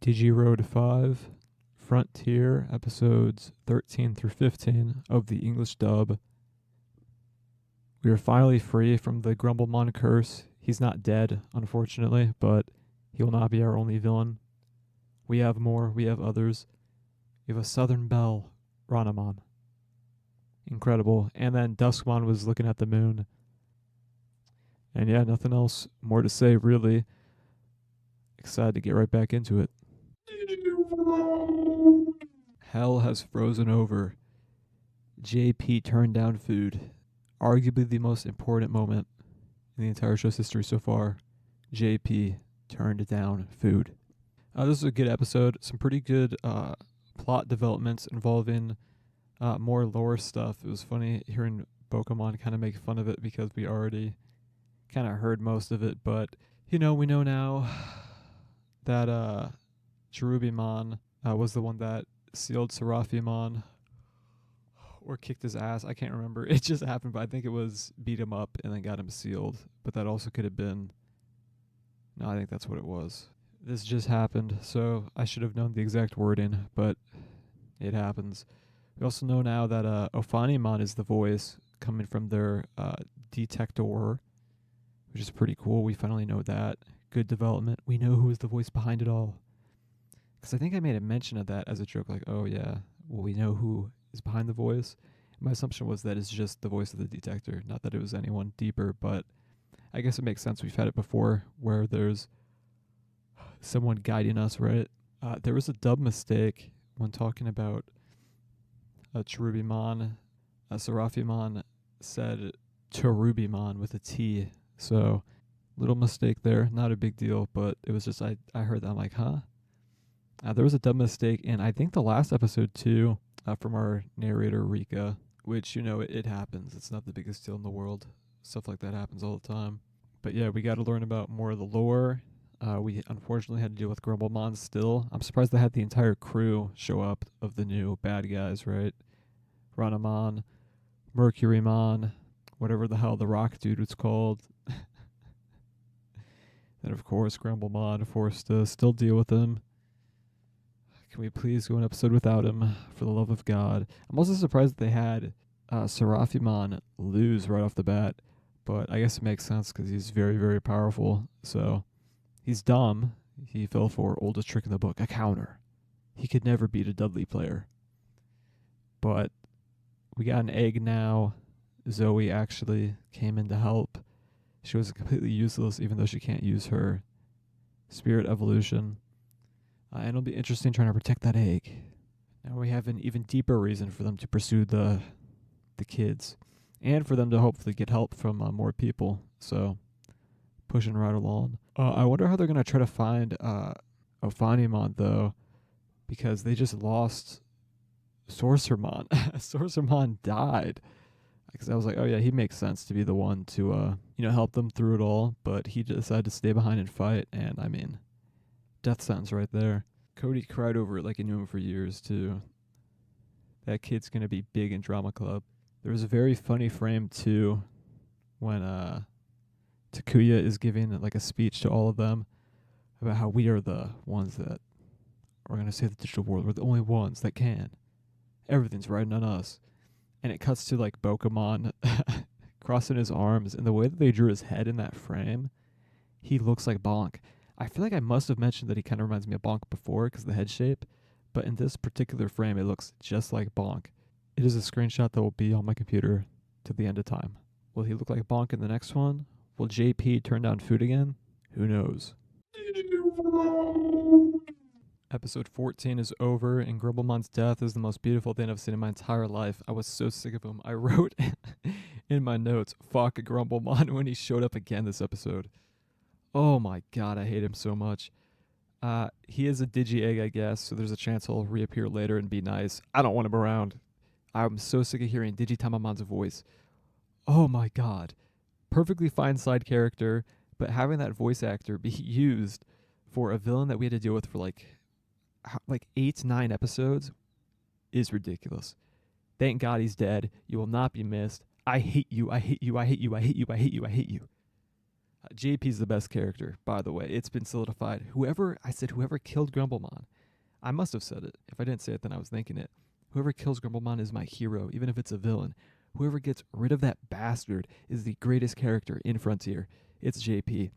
DigiRoad 5, Frontier, episodes 13 through 15 of the English dub. We are finally free from the Grumblemon curse. He's not dead, unfortunately, but he will not be our only villain. We have more, we have others. We have a Southern Belle, Ranamon. Incredible. And then Duskmon was looking at the moon. And yeah, nothing else more to say, really. Excited to get right back into it. Hell has frozen over. JP turned down food. Arguably the most important moment in the entire show's history so far. JP turned down food. This is a good episode. Some pretty good plot developments involving more lore stuff. It was funny hearing Bokomon kind of make fun of it because we already kind of heard most of it. But, we know now that Cherubimon was the one that sealed Seraphimon or kicked his ass. I can't remember. It just happened, but I think it was beat him up and then got him sealed. But that also could have been... No, I think that's what it was. This just happened, so I should have known the exact wording, but it happens. We also know now that Ophanimon is the voice coming from their detector, which is pretty cool. We finally know that. Good development. We know who is the voice behind it all. Because I think I made a mention of that as a joke, like, oh yeah, well, we know who is behind the voice. My assumption was that it's just the voice of the detector, not that it was anyone deeper, but I guess it makes sense. We've had it before where there's someone guiding us, right? There was a dub mistake when talking about Cherubimon. Seraphimon said Cherubimon with a T, so little mistake there, not a big deal, but it was just, I heard that, I'm like, huh? There was a dub mistake in, I think, the last episode too, from our narrator, Rika, which, it happens. It's not the biggest deal in the world. Stuff like that happens all the time. But yeah, we got to learn about more of the lore. We unfortunately had to deal with Grumblemon still. I'm surprised they had the entire crew show up of the new bad guys, right? Ranamon, Mercurymon, whatever the hell the rock dude was called. And of course, Grumblemon forced to still deal with him. Can we please go an episode without him, for the love of God? I'm also surprised that they had Seraphimon lose right off the bat, but I guess it makes sense because he's very, very powerful. So he's dumb. He fell for oldest trick in the book, a counter. He could never beat a Dudley player. But we got an egg now. Zoe actually came in to help. She was completely useless, even though she can't use her spirit evolution. And it'll be interesting trying to protect that egg. Now we have an even deeper reason for them to pursue the kids, and for them to hopefully get help from more people. So, pushing right along. I wonder how they're going to try to find Ophanimon, though, because they just lost Sorcerermon. Sorcerermon died. Because I was like, oh yeah, he makes sense to be the one to, help them through it all, but he decided to stay behind and fight, and I mean, death sentence right there. Cody cried over it like he knew him for years, too. That kid's going to be big in Drama Club. There was a very funny frame, too, when Takuya is giving like a speech to all of them about how we are the ones that are going to save the digital world. We're the only ones that can. Everything's riding on us. And it cuts to like Bokomon crossing his arms, and the way that they drew his head in that frame, he looks like Bonk. I feel like I must have mentioned that he kind of reminds me of Bonk before because of the head shape, but in this particular frame, it looks just like Bonk. It is a screenshot that will be on my computer to the end of time. Will he look like Bonk in the next one? Will JP turn down food again? Who knows? Episode 14 is over, and Grumblemon's death is the most beautiful thing I've seen in my entire life. I was so sick of him. I wrote in my notes, fuck Grumblemon, when he showed up again this episode. Oh my god, I hate him so much. He is a Digi-Egg, I guess, so there's a chance he'll reappear later and be nice. I don't want him around. I'm so sick of hearing Digitamamon's voice. Oh my god. Perfectly fine side character, but having that voice actor be used for a villain that we had to deal with for like 8-9 episodes is ridiculous. Thank God he's dead. You will not be missed. I hate you. I hate you. I hate you. I hate you. I hate you. I hate you. JP's the best character, by the way. It's been solidified. Whoever killed Grumblemon. I must have said it. If I didn't say it, then I was thinking it. Whoever kills Grumblemon is my hero, even if it's a villain. Whoever gets rid of that bastard is the greatest character in Frontier. It's JP.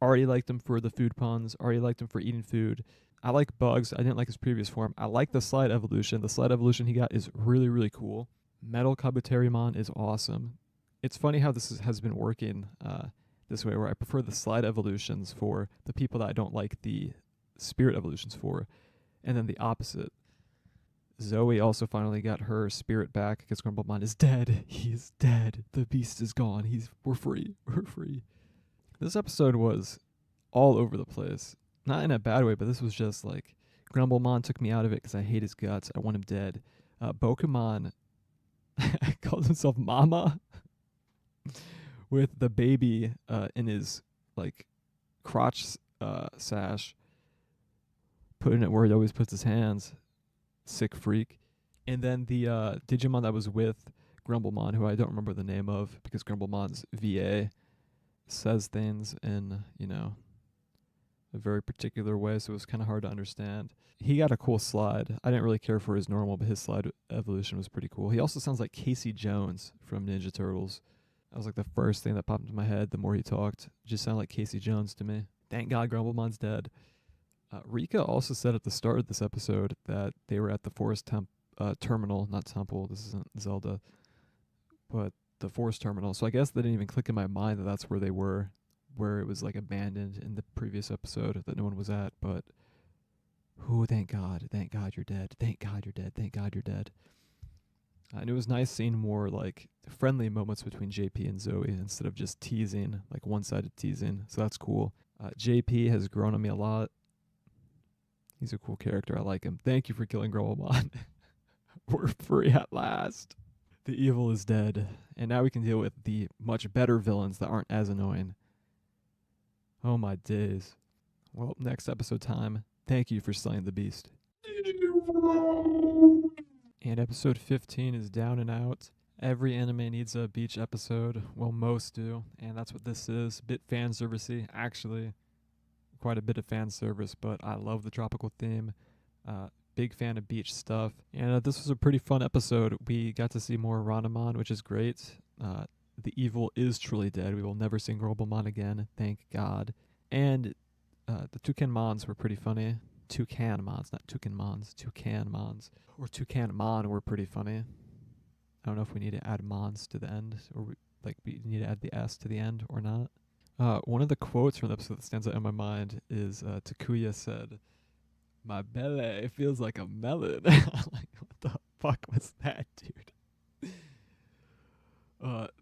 Already liked him for the food puns. Already liked him for eating food. I like Bugs. I didn't like his previous form. I like the slide evolution. The slide evolution he got is really, really cool. Metal Kabuterimon is awesome. It's funny how has been working this way, where I prefer the slide evolutions for the people that I don't like the spirit evolutions for, and then the opposite. Zoe also finally got her spirit back because Grumblemon is dead. He's dead. The beast is gone. We're free. We're free. This episode was all over the place. Not in a bad way, but this was just like Grumblemon took me out of it because I hate his guts. I want him dead. Bokomon called himself Mama with the baby in his like crotch sash, putting it where he always puts his hands. Sick freak. And then the Digimon that was with Grumblemon, who I don't remember the name of because Grumblemon's VA says things in, a very particular way, so it was kind of hard to understand. He got a cool slide. I didn't really care for his normal, but his slide evolution was pretty cool. He also sounds like Casey Jones from Ninja Turtles. That was like the first thing that popped into my head the more he talked. Just sounded like Casey Jones to me. Thank God Grumblemon's dead. Rika also said at the start of this episode that they were at the Forest Terminal, not Temple, this isn't Zelda, but the Forest Terminal. So I guess that didn't even click in my mind that that's where they were, where it was like abandoned in the previous episode that no one was at. But, thank God you're dead. Thank God you're dead. Thank God you're dead. And it was nice seeing more like friendly moments between JP and Zoe instead of just teasing, like one-sided teasing. So that's cool. JP has grown on me a lot. He's a cool character. I like him. Thank you for killing Grumblemon. We're free at last. The evil is dead. And now we can deal with the much better villains that aren't as annoying. Oh my days. Well, next episode time. Thank you for slaying the beast. And episode 15 is down and out. Every anime needs a beach episode. Well, most do. And that's what this is. A bit fan servicey, actually. Quite a bit of fan service, but I love the tropical theme. Big fan of beach stuff. And this was a pretty fun episode. We got to see more Ranamon, which is great. The evil is truly dead. We will never see Grumblemon again, thank God. And the Toucanmons were pretty funny. Toucanmons, not Toucanmons. Toucanmons. Or Toucanmon were pretty funny. I don't know if we need to add mons to the end, or we need to add the S to the end or not. One of the quotes from the episode that stands out in my mind is Takuya said, "My belly feels like a melon." Like, what the fuck was that, dude?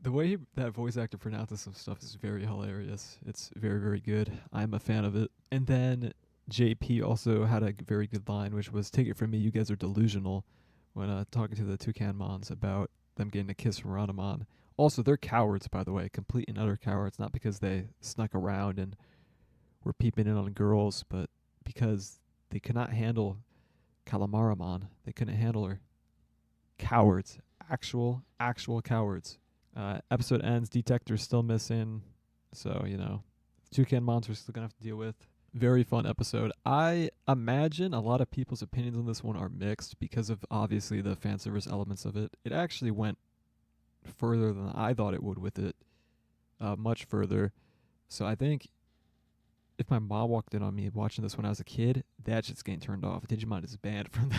The way that voice actor pronounces some stuff is very hilarious. It's very, very good. I'm a fan of it. And then JP also had a very good line, which was, "Take it from me, you guys are delusional," when talking to the Toucanmons about them getting a kiss from Ranamon. Also, they're cowards, by the way, complete and utter cowards, not because they snuck around and were peeping in on girls, but because they could not handle Calamaramon. They couldn't handle her. Cowards. Actual cowards. Episode ends, Detector's still missing, so, Toucanmons we're still going to have to deal with. Very fun episode. I imagine a lot of people's opinions on this one are mixed because of, obviously, the fan service elements of it. It actually went further than I thought it would with it, much further. So I think if my mom walked in on me watching this when I was a kid, that shit's getting turned off. Digimon is banned from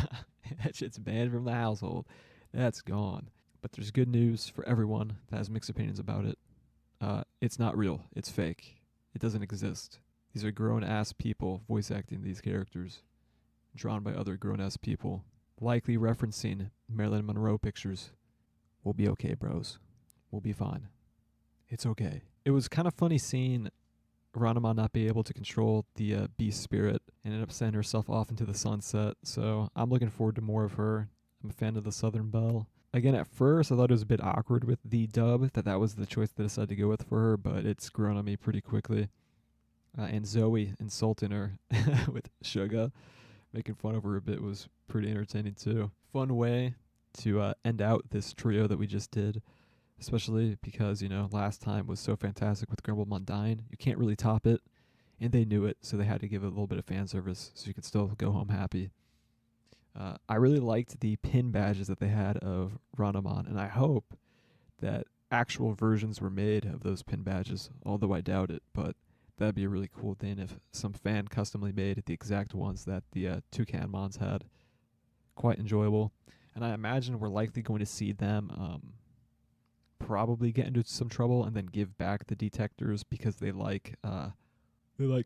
that shit's banned from the household. That's gone. But there's good news for everyone that has mixed opinions about it. It's not real. It's fake. It doesn't exist. These are grown-ass people voice acting these characters, drawn by other grown-ass people, likely referencing Marilyn Monroe pictures. We'll be okay, bros. We'll be fine. It's okay. It was kind of funny seeing Ranamon not be able to control the beast spirit and ended up sending herself off into the sunset. So I'm looking forward to more of her. I'm a fan of the Southern Belle. Again, at first, I thought it was a bit awkward with the dub, that was the choice they decided to go with for her, but it's grown on me pretty quickly. And Zoe insulting her with Suga, making fun of her a bit, was pretty entertaining too. Fun way to end out this trio that we just did. especially because, last time was so fantastic with Grumblemon dying. You can't really top it, and they knew it, so they had to give it a little bit of fan service so you could still go home happy. I really liked the pin badges that they had of Ranamon, and I hope that actual versions were made of those pin badges, although I doubt it, but that'd be a really cool thing if some fan customly made the exact ones that the Toucanmons had. Quite enjoyable. And I imagine we're likely going to see them probably get into some trouble and then give back the detectors because they like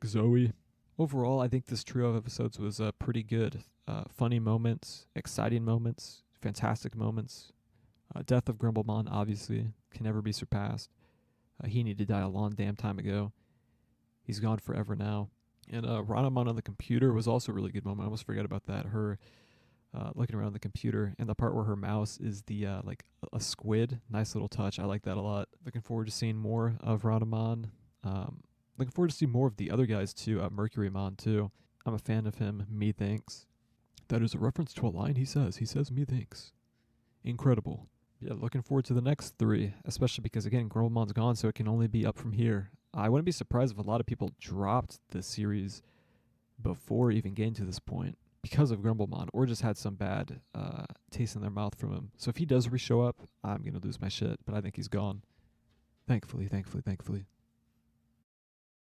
Zoe. Overall, I think this trio of episodes was pretty good. Funny moments, exciting moments, fantastic moments. Death of Grumblemon, obviously, can never be surpassed. He needed to die a long damn time ago. He's gone forever now. And Ranamon on the computer was also a really good moment. I almost forgot about that. Her looking around the computer and the part where her mouse is the like a squid. Nice little touch. I like that a lot. Looking forward to seeing more of Ranamon. Looking forward to see more of the other guys too. Mercurymon too. I'm a fan of him. Methinks. That is a reference to a line he says. He says methinks. Incredible. Yeah, looking forward to the next three, especially because again, Grumblemon's gone, so it can only be up from here. I wouldn't be surprised if a lot of people dropped the series before even getting to this point because of Grumblemon, or just had some bad taste in their mouth from him. So if he does re-show up, I'm gonna lose my shit. But I think he's gone. Thankfully, thankfully, thankfully.